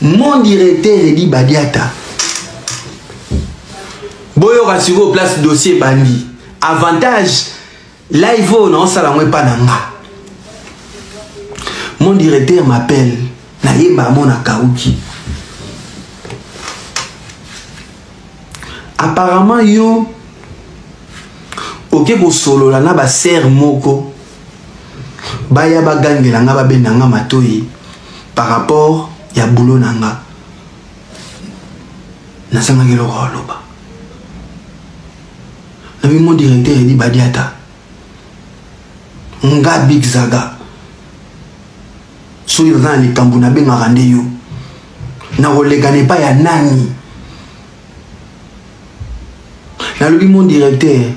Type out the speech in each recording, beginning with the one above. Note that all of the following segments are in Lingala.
mon directeur Edi Badiata boyo rasiko place dossier bandi avantage live on sala mwe pa nanga. Mon directeur m'appelle na yeba mona kauki. Apparemment yo ok ko solo la na ba ser moko baya ba gangela nga ba benanga matoyi par rapport ya boulot nanga na sanga ngelo loba na mon directeur Edi Badiata nga Big Zaga so yo na likambu na benga rande yo na kolegane pa ya nani na lobi mon directeur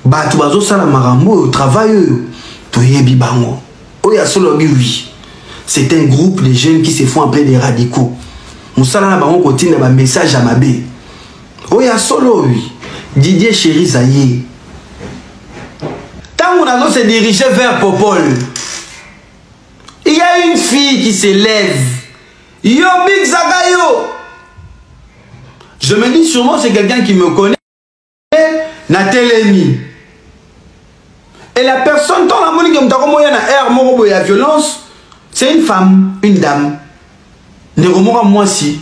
batu bazo sala marambo travail to yebi bango oya solo oui. C'est un groupe de jeunes qui se font appeler des radicaux. Moussala na bango continue ba message à mabe. Oya solo oui. Didier Chéri Zaye. Tant qu'on a se diriger vers Popol, il y a une fille qui se lève. Yo Big Zaga yo. Je me dis sûrement c'est quelqu'un qui me connaît. Natelemi. Et la personne dans la monique comme ta na air moko ya violence, c'est une femme, une dame. Neromora moi si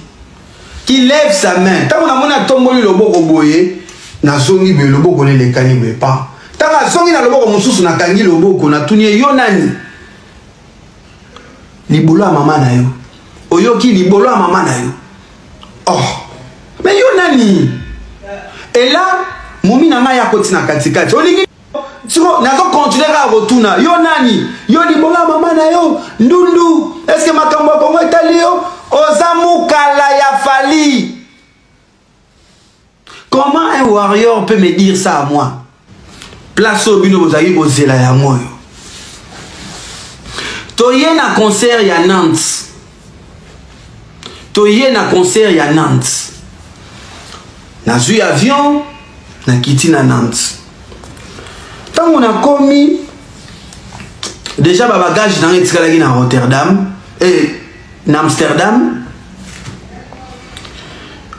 qui lève sa main. Tant qu'on a mona tomboli loboko boye, na zongi be loboko ne le kanibe pas. Tant que zongi na loboko mususu na kangi loboko na tunie yo nani. Libolo a maman na yo. Oyoki libolo a maman na yo. Oh. Mais yo nani. Et là, momi na ya koti na katikati. Olingi siko nazo continuer à retourner. Yo nani. Yo libolo a maman na yo. Ndundu. Est-ce que makambo kongo etali yo? Ozamu kala ya fali. Comment un warrior peut me dire ça à moi? Place au bino bozaki bozela ya moi. Toye na concert ya Nantes. Toye na concert ya Nantes. Na zui avion na kiti na Nantes. Tant on a commis déjà ba bagage dans etikala na Rotterdam et na Amsterdam.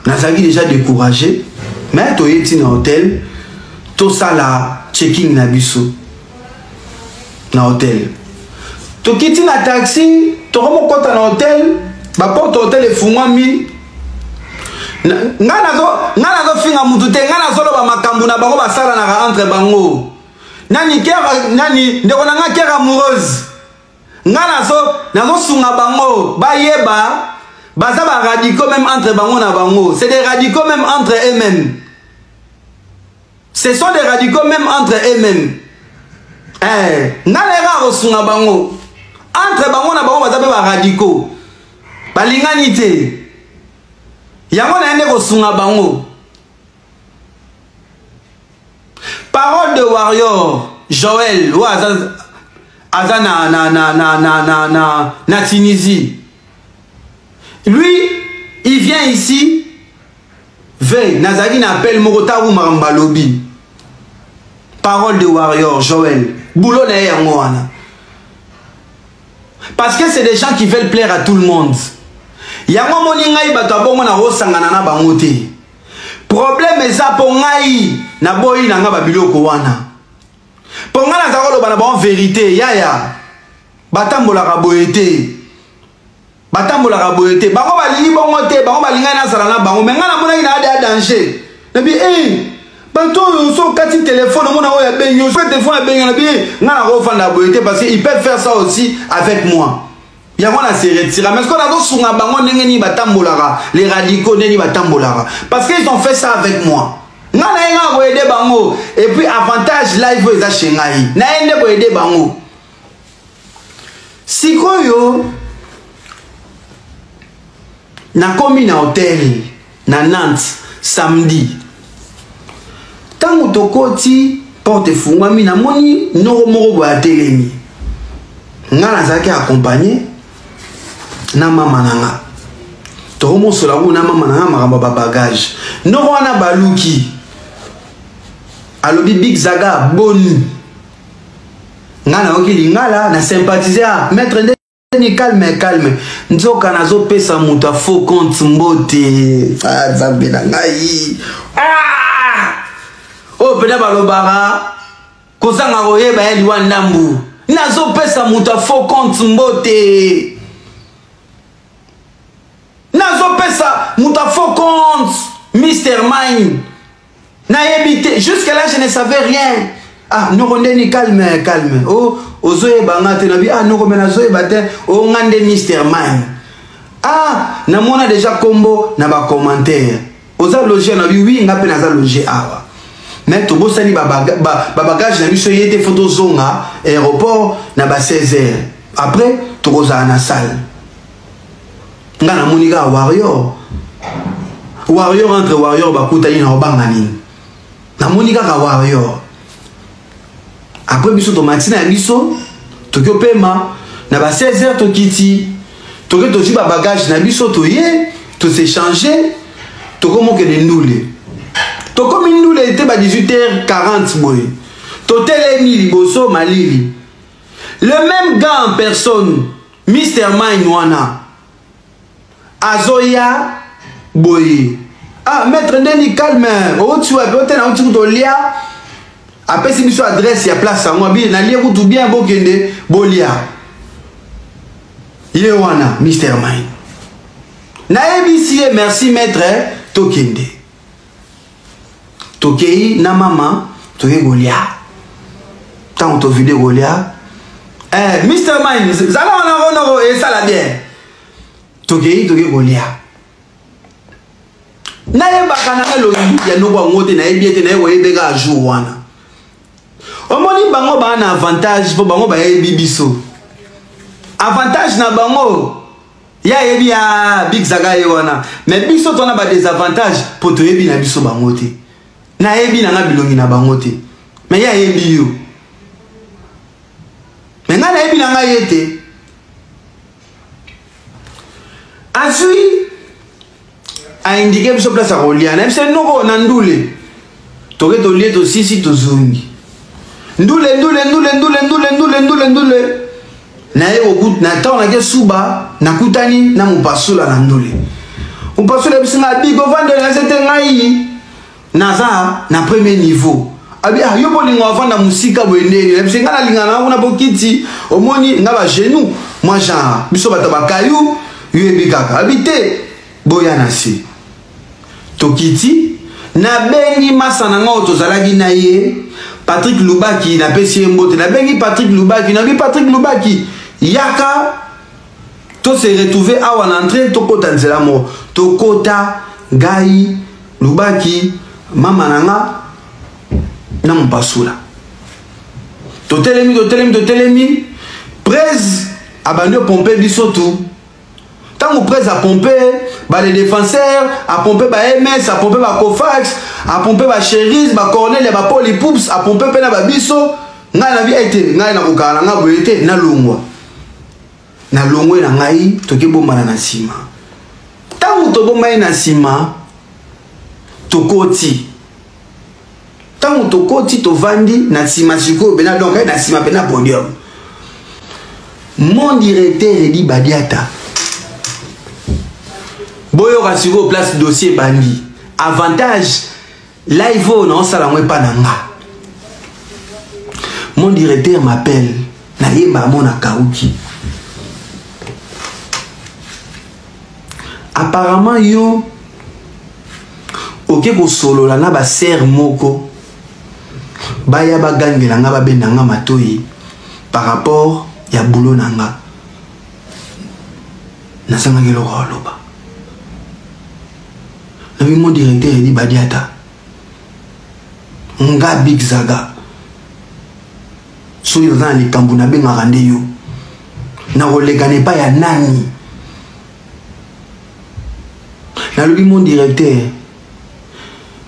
Nazaki déjà découragé. Mais toye ti na hôtel. Tout ça là checking na biso. Na hôtel. To kiti na taxi, to komo kota na hôtel, ba porte hôtel e fungwami. Nga nazo finga mutu te, nga nazo loba makambu na bango basala na entre bango. Nani kera nani ndeko na nga kera amoureuse. Nga nazo sunga bango, ba yeba, baza ba radicaux même entre bango na bango. C'est des radicaux même entre eux-mêmes. Ce sont des radicaux même entre eux-mêmes. Nga lera rosunga bango. Entre bango na bango bazabe ba radicaux. Balingani te. Yango na ende rosunga bango. Parole de warrior Joël ou Azana na Tunisie. Lui, il vient ici. Veille, Nazari n'appelle Morotaru Marambalobi. Parole de warrior Joël. Boulot na yangoana. Parce que c'est des gens qui veulent plaire à tout le monde. Yango moningai batabongo na rosangana na bangote. Problème eza po ngai na boyi na nga babiloko wana. Po nga na zakolo bana ba vérité yaya. Batambola ka boyete. Batambola ka boyete. Bango bali bongo te, bango balinga na sala na bango. Mais nga na mona ina ade danger. Na bi bato so kati téléphone mona oya benyo, so téléphone ya benyo na bi nga na ko fanda boyete parce qu'ils peuvent faire ça aussi avec moi. Yango na se retira. Mais ce qu'on a dit sunga bango ndenge ni batambolaka, les radicaux ndenge ni batambolaka. Parce qu'ils ont fait ça avec moi. Nga na nga ko aider bango et puis avantage live eza chengai. Na ende ko aider bango. Sikoyo na komi na hôtel na Nantes samedi. Tango tokoti porte fungwami na moni noro moko boya telemi. Nga nazaki accompagné na mama nanga. Tomo sola na mama nanga makamba ba bagage. No wana baluki. Alobi Big Zaga boni. Nga na okili ngala na sympathiser maître ni calme calme nzoka nazo pesa muta faux compte mbote zambe na ngai oh pena balobara kozanga koyeba ya liwa ndambu nazo pesa muta faux compte mbote nazo pesa muta faux compte Mr. Mine na yebite jusqu'à là je ne savais rien. Ah non ni calme calme oh ozoye bangate na bi ah non comme na zoye bate oh ngande Mr. Mine ah na mona déjà combo na ba commentaire oza loger na bi oui ngape na za loger awa mais to bosani ba bagage na biso yete photo zonga aéroport na ba 16h après to koza na salle ngana monika warrior entre warrior ba kutani na obangani na monika ka warrior. Après biso to matina biso to ko pema na ba 16h to kiti to ke to ji ba bagage na biso to ye to s'échanger to ko moke de ndule to ko ndule était ba 18h40 boy to telemi liboso malili le même gars en personne Mr. Mine wana azoya boy ah maître ndeni calme o tu wa pe na uti to lia. Après si biso adresse ya place à moi bien na lia kutu bien bokende bolia ye wana Mr. Mine na ebisi merci maître tokende tokei na mama toke golia tant to vidéo golia Mr. Mine zala wana rono et ça la bien tokei toke golia na yebaka na lo ya no kwa ngote na ebiete na yo ebeka jour wana. Omoni bango ba na avantage po bango ba yebi biso. Avantage na bango ya yebi ya Big Zaga ye wana. Mais biso tona ba désavantage po to yebi na biso bango te. Na yebi na bilongi na bango te. Mais ya yebi yo. Mais na yebi na yete. Azui a indiqué biso place à Rolia. Na biso noko na ndule. Toke to lie to sisi to zungi. Ndule na ye okut na taw na ke suba na kutani na mupasula na ndule mupasula bisinga bigo vande na sete ngai naza na premier niveau abi ah yo bolingo avanda musika bweneni na bisinga na lingana kuna bokiti omoni nga ba genou moi genre biso batabakayu yebi kaka habité boya na si tokiti na bengi masana ngo tozalaki na ye Patrick Lubaki na pesi mbote na bengi Patrick Lubaki na bi Patrick Lubaki yaka to se retrouver awa na entrée to kota nzela mo to kota gai Lubaki mama nanga na mpasula to telemi presse abandon pomper biso tout tant presse à pomper ba les défenseurs à pomper ba MS à pomper ba Kofax à pomper ba Cherise ba Cornel ba Paul Poups à pomper pena ba biso nga na bi été nga na kokala nga boyete na longwa na ngai to ke bomba na sima tant to bomba na sima to koti tant to koti to vandi na sima siko bena donc na sima pena podium mon directeur dit Badiata boyo rasiko place dossier bandi avantage live on sala mwe pa nanga mon directeur m'appelle na yemba mona kauki apparemment yo oke ko solo la na ba ser moko baya ba gangela nga ba benanga matoyi par rapport ya boulot nanga na sanga ngelo loba. Mon directeur dit Badiata nga Big Zaga so dans les kambuna benga rande yo na rolekane pa ya nani na lobi mon directeur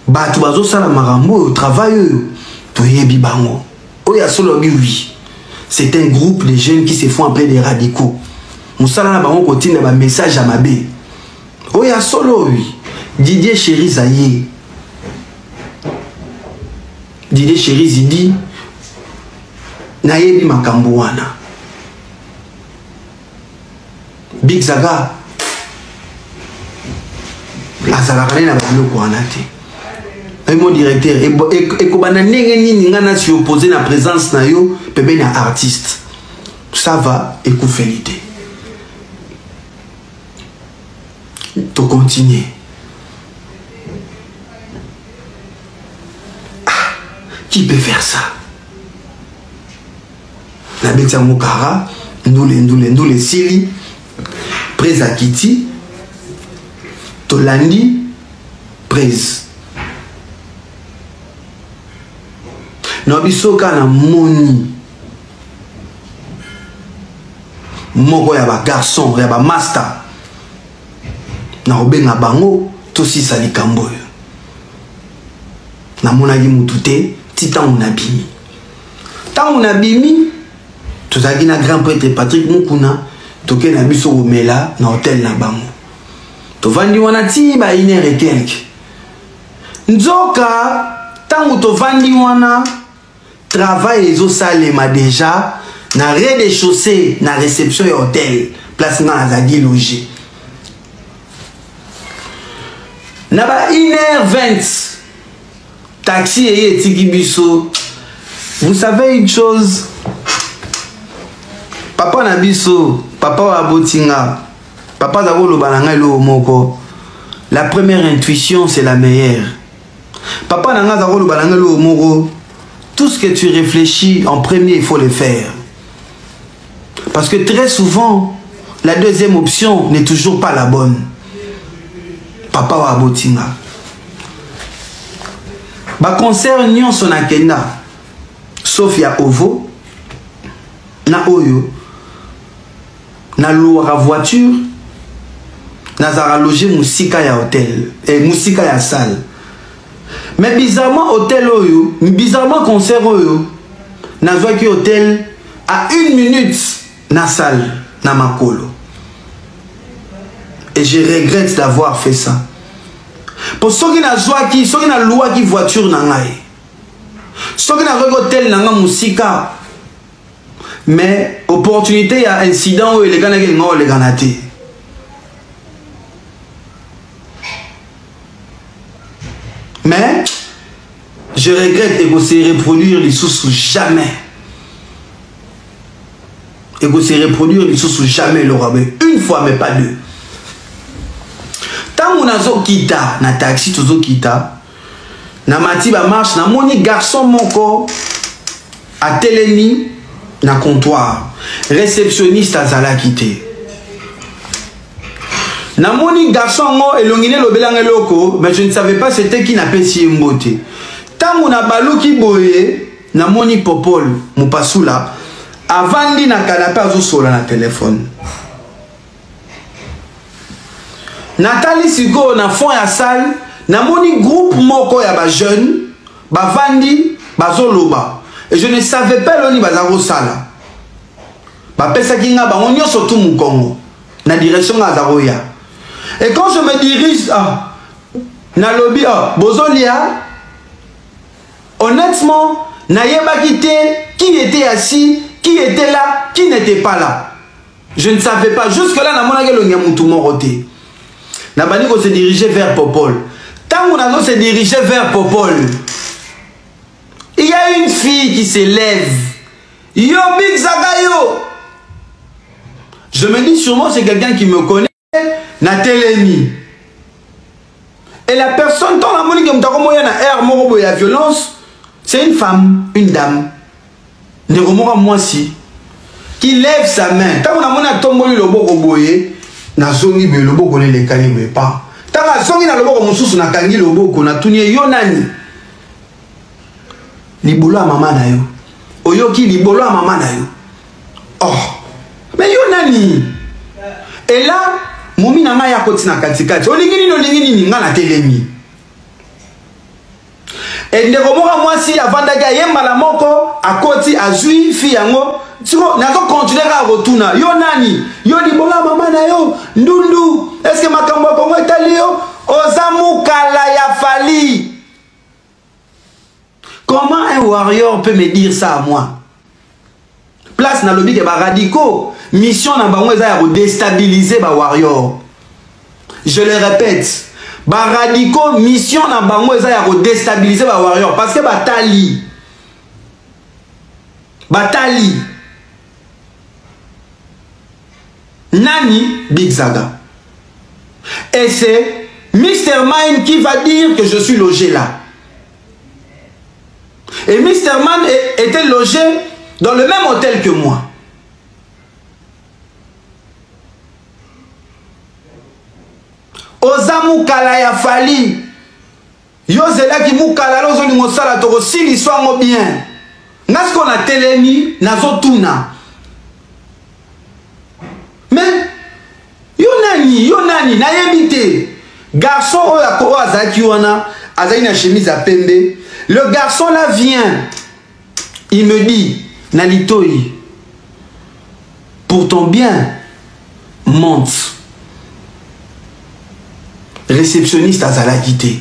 batu bazo sala marambo travail to yebi bango oya solo oui c'est un groupe de jeunes qui se font appeler des radicaux musala na bango kotina ba message à mabe oya solo oui Didier Chéri Zaye. Didier Chéri Zidi. Nayebi makambo wana. Big Zaga azalaka na biloko wana te. Mon directeur et kobana ndenge nini nga na si opposé na présence na yo pebe na artiste. Ça va écoufélité. To continuer. Qui peut faire ça? La Betsa Moukara, Ndoule Sili, Preza Kiti, Tolandi, Prez. Nobisoka na moni. Moko ya ba garçon, ya ba master. Na obenga bango, tosi sali kamboyo. Na monagi mutute. Tant on a bimi. Tant on a bimi, tout ça qui na grand prêtre Patrick Mukuna, tout qui na biso omela na hôtel na bango. To vandi wana ti ba 1h et quelques. Nzoka, tant ou to vandi wana, travail ezo salema déjà na rez-de-chaussée na réception et hôtel, place na azadi logé. Na ba 1h20. Taxi et Tikibiso. Vous savez une chose? Papa Nabiso, papa Abotinga, papa Zawolo Balanga lo moko. La première intuition, c'est la meilleure. Papa Nanga Zawolo Balanga lo moko. Tout ce que tu réfléchis en premier, il faut le faire. Parce que très souvent, la deuxième option n'est toujours pas la bonne. Papa Abotinga. Ba concert nyon son akenda sauf ya ovo na oyo na louera voiture na zara loger musika ya hôtel et musika ya salle. Mais bizarrement hôtel oyo, bizarrement concert oyo na zoaki hôtel à 1 minute na salle na makolo. Et je regrette d'avoir fait ça. Pour ceux qui n'ont loi qui voiture nangai, ceux qui n'ont hôtel nanga musika, mais opportunité à incident où les gars n'ont les ganaté. Mais je regrette et que c'est reproduire les sous jamais. Et que c'est reproduire les sous jamais le rabais une fois mais pas deux. Tant on a zo kita na taxi tozo kita na mati ba marche na moni garçon moko a telemi na comptoir réceptionniste azala quitté na moni garçon ngo elongine lobelanga loko mais je ne savais pas c'était qui n'a pas si mbote tant on a baluki boye na moni popol mupasula avandi na canapé azo sola na téléphone. Nathalie Sigo na fond ya salle na moni groupe moko ya ba jeune ba vandi bazoloba et je ne savais pas loni bazaro sala ba pesa kinga ba onyo surtout mukongo na direction ya zaroya et quand je me dirige na lobby bozolia honnêtement na yeba quitté qui était assis, qui était là, qui n'était pas là. Je ne savais pas jusque là na mona ke lo nyamutu moroté. Nabaniko se dirigeait vers Popol. Tant qu'on a se dirigeait vers Popol, il y a une fille qui s'élève. Yo Big Zagayo. Je me dis sûrement c'est quelqu'un qui me connaît. Natelemi. Et la personne, tant la monique y a air morobo et la violence, c'est une femme, une dame. Ne remora moi si. Qui lève sa main. Tant qu'on a monique tomboli le beau roboye. Na zongi be lobo kone le kani be pa tanga zongi na lobo ko mususu na kangi lobo ko na tunie yo nani libolo a mama na yo oyoki libolo a mama na yo mais yo nani et là momi na ya koti na katikati olingini nga na telemi et ndeko moka mwasi avandaki yemba la moko akoti azui fi yango siko nazo continuer à retourner yo nani yo libola mama na yo ndundu est-ce que makambo ko etali yo ozamukala ya fali. Comment un warrior peut me dire ça à moi? Place na lobby ke ba radicaux mission na bango eza ya déstabiliser ba warrior. Je le répète, ba radicaux mission na bango eza ya déstabiliser ba warrior parce que batali Nani Big Zaga. Et c'est Mr. Mind qui va dire que je suis logé là. Et Mr. Man était logé dans le même hôtel que moi. Ozamu Kalaya Fali. Yozela ki mukala lozo ni mosala toko si l'histoire mo bien. Nas qu'on a telemi nazotuna. Mais yo nani na yebite. Garçon oyo azaki wana azaki na chemise à pembe. Le garçon là vient. Il me dit Nalitoi, pour ton bien, monte. Réceptionniste à Zalagité.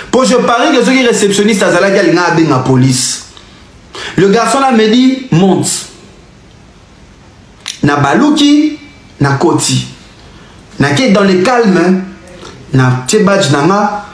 Pour je parie que ceux qui réceptionniste à Zalagité, il y a la police. Le garçon là me dit monte. Na baluki, na koti. Na ke dans le calme, na tebadj nanga,